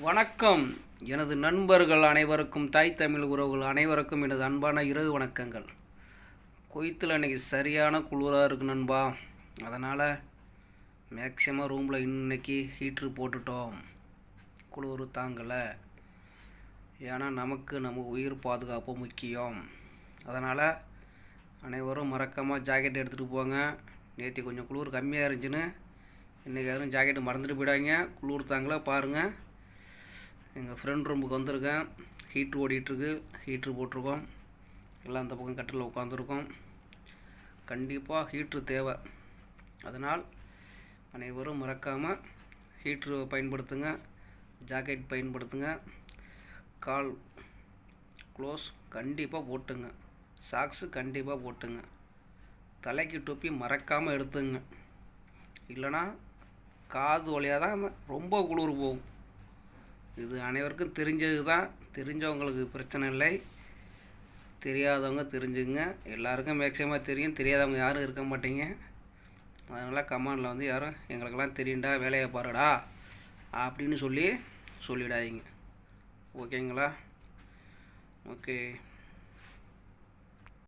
வணக்கம். எனது நண்பர்கள் அனைவருக்கும், தாய் தமிழ் உறவுகள் அனைவருக்கும் எனது அன்பான இரவு வணக்கங்கள். கொய்த்தில் அன்றைக்கி சரியான குளிராக இருக்குது நண்பா. அதனால் மேக்ஸிமம் ரூமில் இன்றைக்கி ஹீட்ரு போட்டுட்டோம். குளிர் தாங்கலை. ஏன்னா நம்ம உயிர் பாதுகாப்பு முக்கியம். அதனால் அனைவரும் மறக்காமல் ஜாக்கெட் எடுத்துகிட்டு போங்க. நேற்று கொஞ்சம் குளிர் கம்மியாக இருந்துச்சுன்னு இன்றைக்கி யாரும் ஜாக்கெட்டு மறந்துட்டு போயிடாங்க. குளிர் தாங்கலை பாருங்கள். எங்கள் ஃப்ரெண்ட் ரூமுக்கு வந்திருக்கேன். ஹீட்ரு ஓடிட்டுருக்கு. ஹீட்ரு போட்டிருக்கோம். எல்லாம் அந்த பக்கம் கட்டில் உட்காந்துருக்கோம். கண்டிப்பாக ஹீட்ரு தேவை. அதனால் அனைவரும் மறக்காமல் ஹீட்ரு பயன்படுத்துங்க. ஜாக்கெட் பயன்படுத்துங்க. கால் க்ளோஸ் கண்டிப்பாக போட்டுங்க. சாக்ஸு கண்டிப்பாக போட்டுங்க. தலைக்கு தொப்பி மறக்காமல் எடுத்துங்க. இல்லைனா காது வழியாக தான் ரொம்ப குளிர் போகும். இது அனைவருக்கும் தெரிஞ்சது தான். தெரிஞ்சவங்களுக்கு பிரச்சனை இல்லை. தெரியாதவங்க தெரிஞ்சுங்க. எல்லாருக்கும் மேக்ஸிமம் தெரியும். தெரியாதவங்க யாரும் இருக்க மாட்டீங்க. அதனால் கமெண்டில் வந்து யாரும் எங்களுக்கெல்லாம் தெரியும்டா, வேலையை பாருடா அப்படின்னு சொல்லிடாதீங்க. ஓகேங்களா? ஓகே.